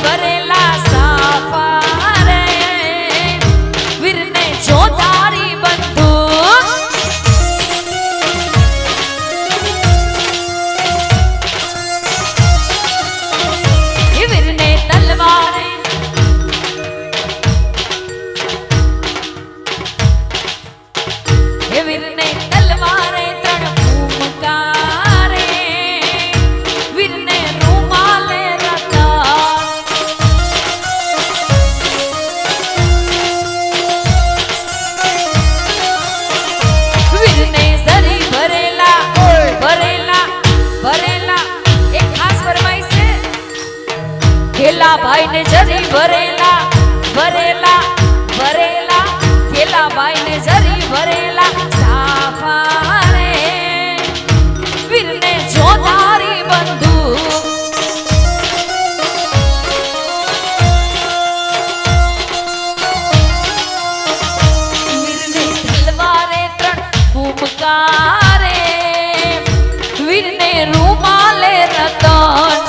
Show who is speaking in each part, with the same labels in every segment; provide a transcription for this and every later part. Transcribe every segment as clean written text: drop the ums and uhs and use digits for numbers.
Speaker 1: ભરેલા સાફા રે વીરને જોધારી બંદૂક વીરને તલવારે વીરને તલવારે ત્રણ ફૂમકારે વીરને રૂમાલે રતન વીરને સરી ભરેલા ભરેલા ભરેલા એક ખાસ ફરમાઈશ છે ખેલા ભાઈને જરી ભરેલા ભરેલા ભરેલા ખેલા ભાઈને જરી ભરેલા સાફા રે વીરને જોધારી બંદૂક વીરને તલવારે ત્રણ ફૂમકારે વીરને રૂમાલે રતન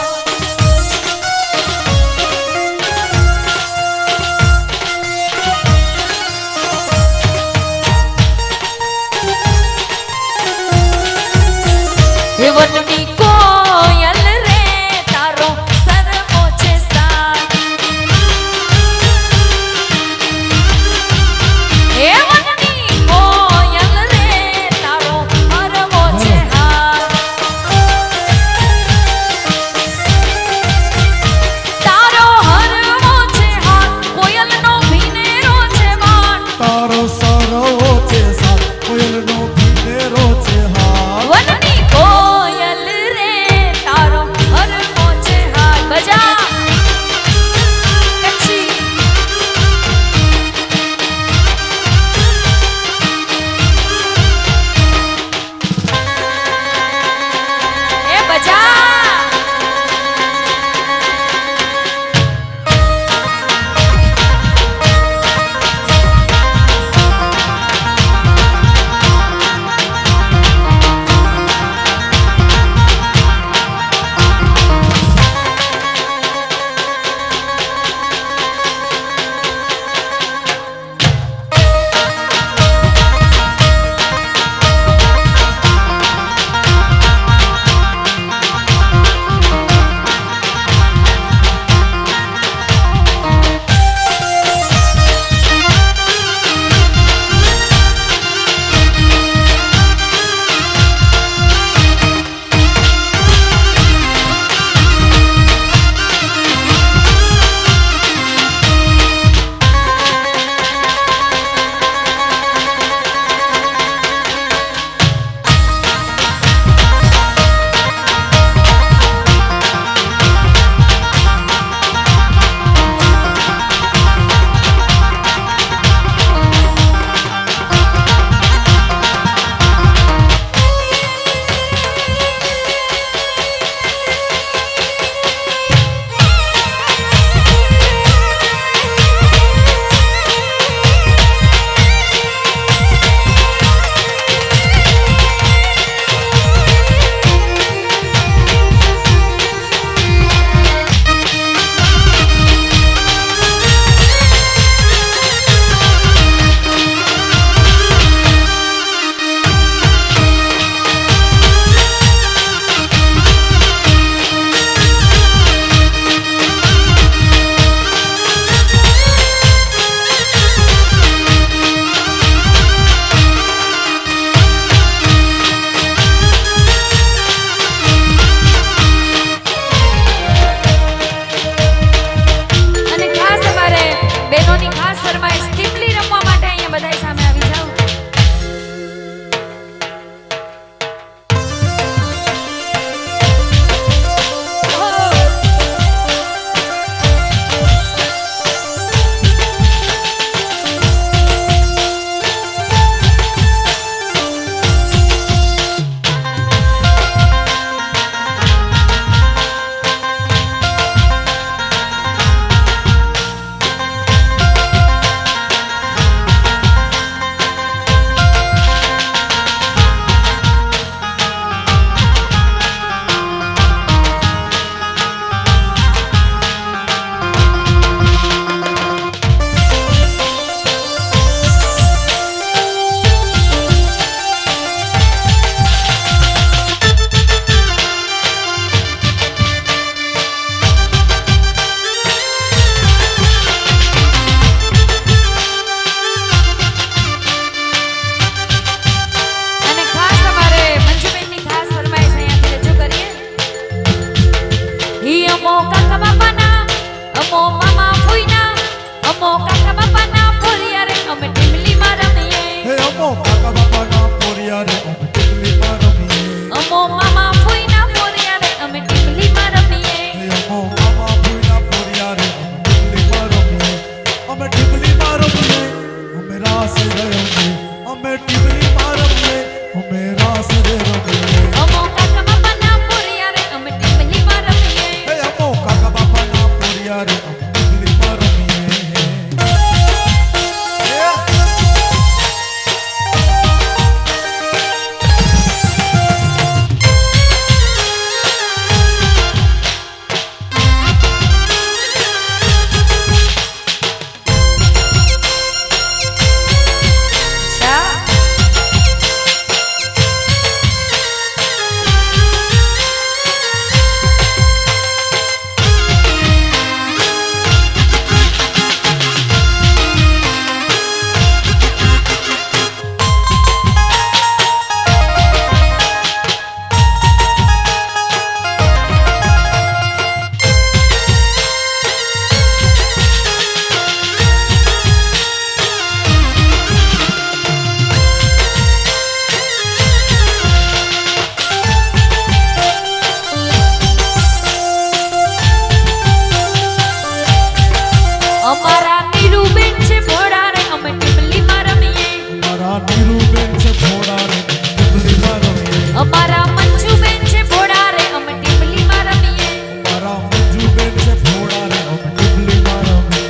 Speaker 1: અમારા નીરુબેન છે ભોળા રે અમે ટીમલીમાં રમીએ
Speaker 2: અમારા નીરુબેન છે ભોળા રે ટીમલીમાં રમીએ
Speaker 1: અમારા મંજુબેન છે ભોળા રે અમે ટીમલીમાં રમીએ
Speaker 2: અમારા મંજુબેન છે ભોળા રે અમે ટીમલીમાં રમીએ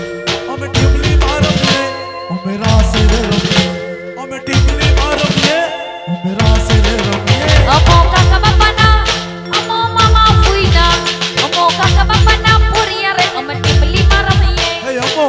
Speaker 2: અમે ટીમલીમાં રમીએ અમે રાસે રે રમીએ અમે ટીમલીમાં રમીએ અમે રાસે રે રમીએ
Speaker 1: અમો કાકા બાપાના અમો મામા ફૂઈના અમો કાકા બાપાના પૂરિયા રે અમે ટીમલીમાં રમીએ
Speaker 2: હે અમો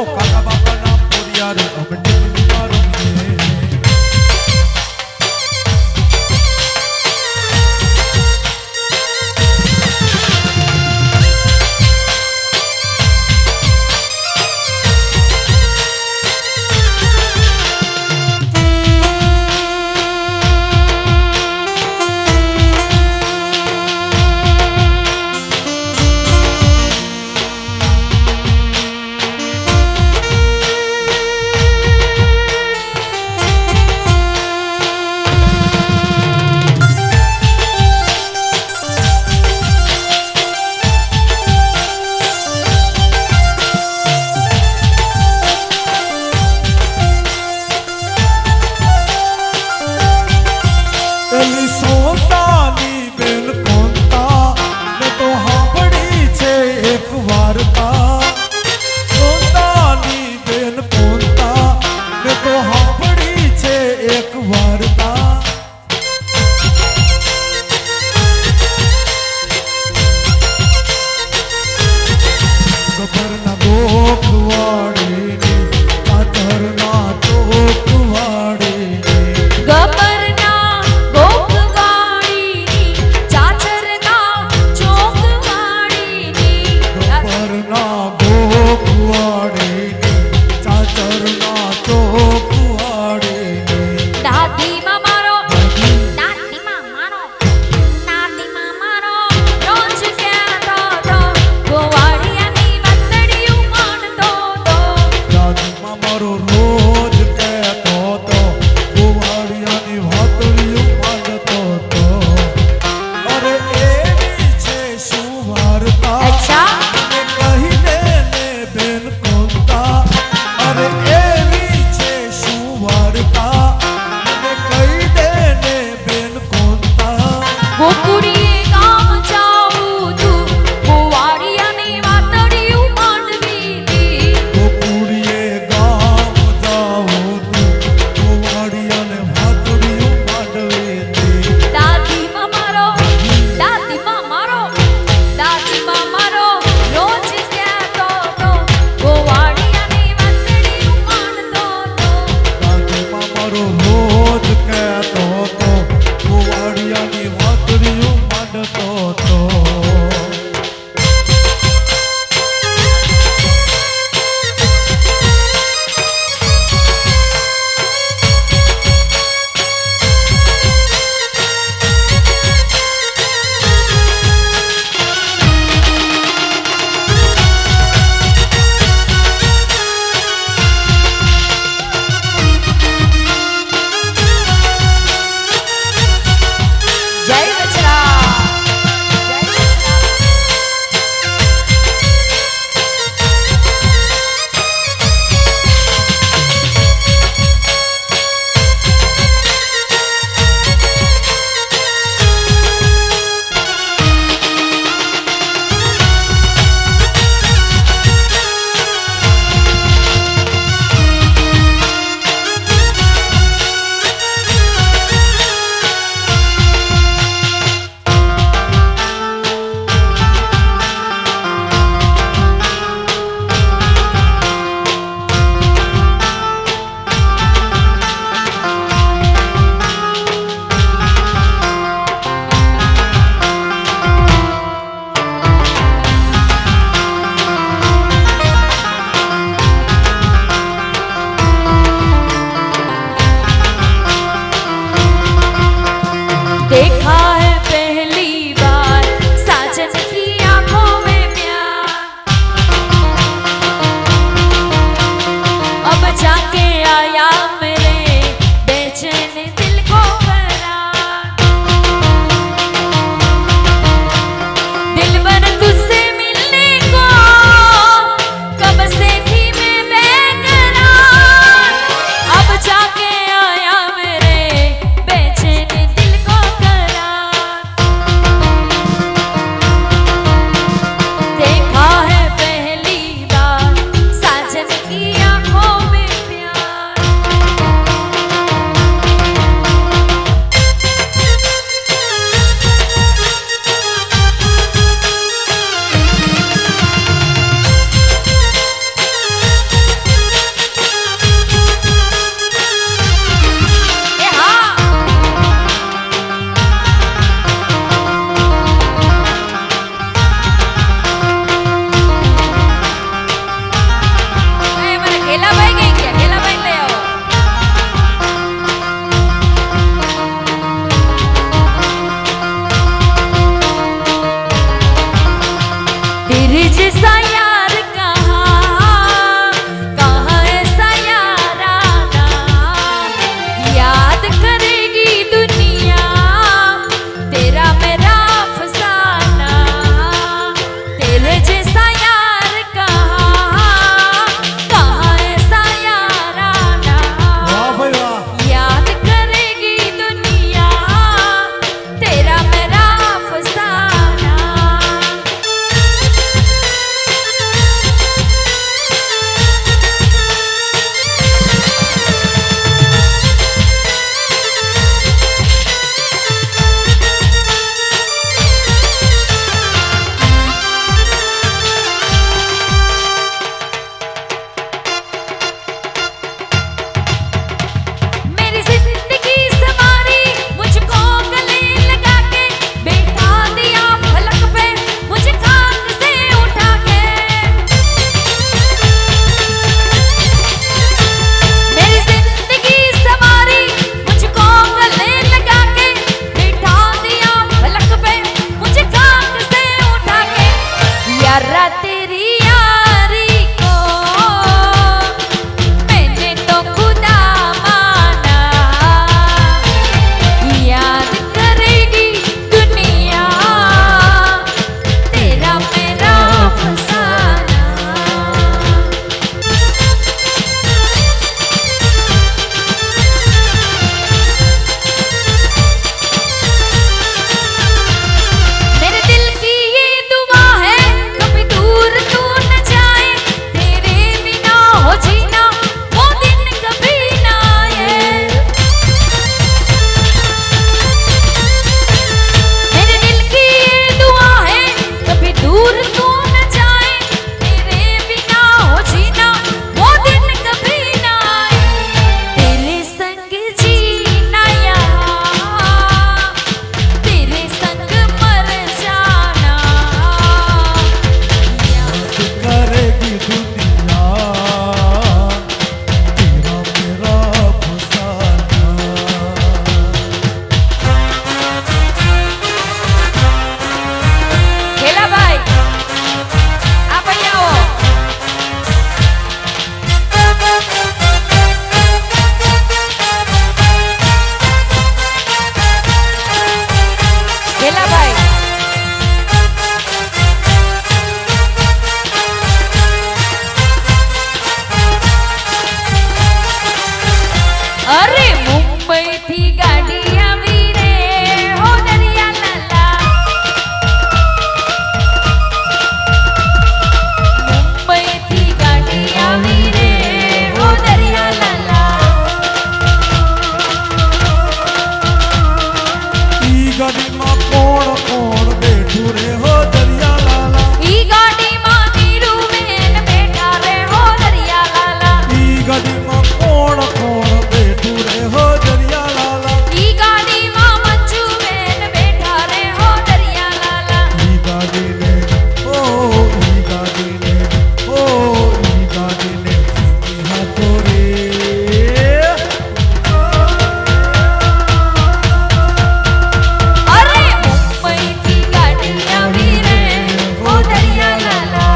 Speaker 2: दुनिया तेरा मेरा फसाना।
Speaker 1: ખેલા ભાઈ આ ભાઈ આવો ખેલા ભાઈ અરે મુંબઈ થી ગાડી આવી રે હો દરિયા લાલા મુંબઈ થી ગાડી આવી રે હો દરિયા લાલા
Speaker 2: ई गाड़ी में कौन कौन बैठू रे हो दरिया लाला।
Speaker 1: ઈ ગાડીમાં ધીરુબેન બેઠા રે હો દરિયા લાલા
Speaker 2: ई गाड़ी में कौन कौन बैठू रे हो दरिया लाला।
Speaker 1: ઈ ગાડીમાં મંજુબેન બેઠા રે હો દરિયા લાલા
Speaker 2: ई गाड़ी ने ओ ई गाड़ी ने ओ ई गाड़ी ने हाथो रे।
Speaker 1: અરે મુંબઈ થી ગાડી આવી રે હો દરિયા લાલા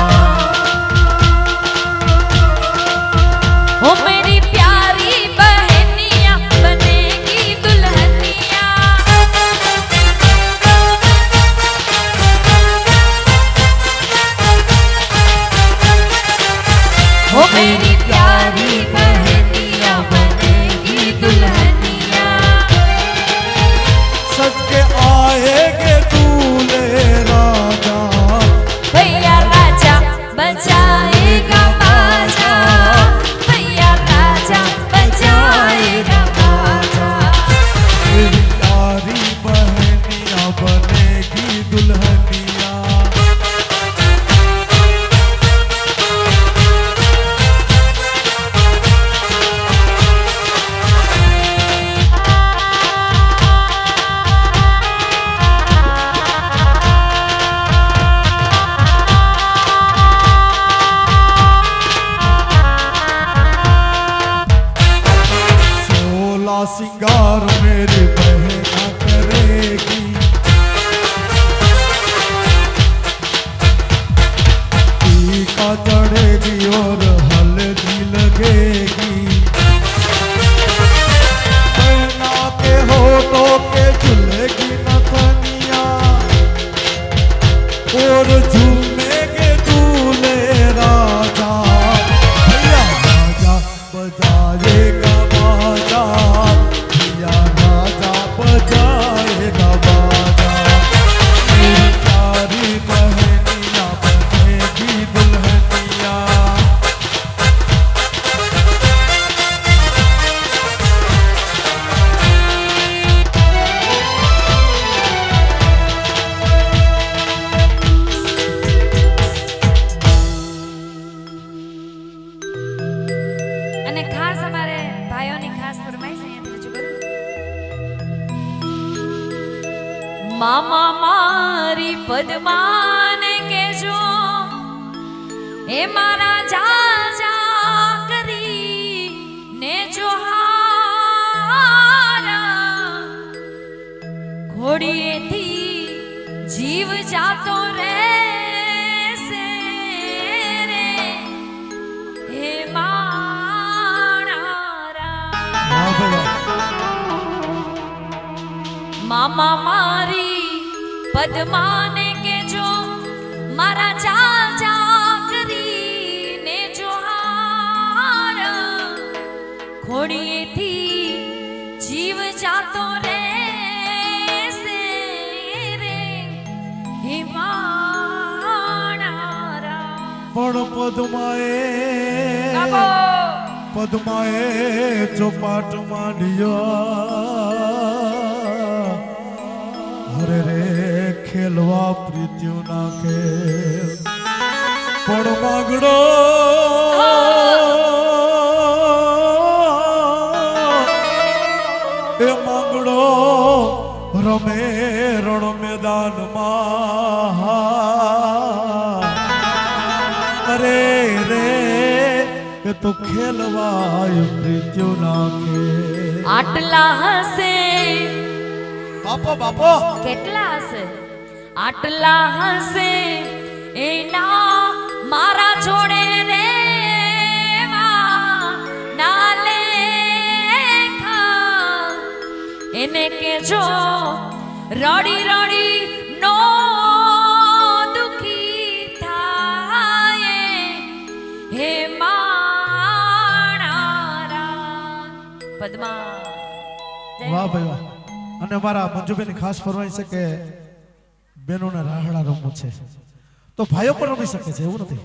Speaker 1: ओ मेरी प्यारी बहनिया बनेगी दुल्हनिया ओ मेरी प्यारी बहनिया बनेगी दुल्हनिया
Speaker 2: सच के आएगे दूल्हे राजा।
Speaker 1: भैया राजा बजाएगा बाजा भैया राजा बजाएगा बाजा
Speaker 2: मेरी प्यारी बहनिया बनेगी दुल्हनिया। सोला सिंगार मेरी बहना करेगी। टीका चढ़ेगी और हल्दी लगेगी। बहना के होठों के झूलेगी नथनिया और झूमेंगे दूल्हे राजा। भैया राजा बजाएगा बाजा भैया राजा बजाएगा बाजा। मेरी प्यारी बहनिया बनेगी दुल्हनिया।
Speaker 1: અને ખાસ અમારે ભાઈઓની ખાસ ફરમાઈશ અહીંયા રજૂ કરું મામા મારી પદ્માને કેજો એ મારા જાજા કરી ને જોહારા ઘોડીએથી જીવ જાતો રહેશે રે હે માણારા
Speaker 2: हाँ भैया
Speaker 1: મામા મારી પદ્માને કેજો મારા ચાચા કરીને જોહાર ઘોડીએથી જીવ જાતો રહેશે રે હે માણારા
Speaker 2: પણ પદ્માએ
Speaker 1: કાકો
Speaker 2: પદ્માએ ચોપાટ માંડ્યા હરે રે ખેલવા પ્રીત્યુ ના ખેલ પણ માગડો એ માગડો રમે રણ મેદાનમાં અરે રે એ તો ખેલવાય પ્રીત્યો નાખે.
Speaker 1: આટલા હશે
Speaker 2: બાપો બાપો
Speaker 1: કેટલા હશે આટલા હશે એના મારા જોડે રેવા ના લેખા એને કેજો રડી રડી નો દુખી થાય હે માણારા પદ્મા જય
Speaker 2: વાહ ભાઈ વાહ. અને મારા મંજુબેન ખાસ ફરમાઈ છે કે બહેનોને રાહડા રમવું છે તો ભાઈઓ પણ રમી શકે છે એવું નથી.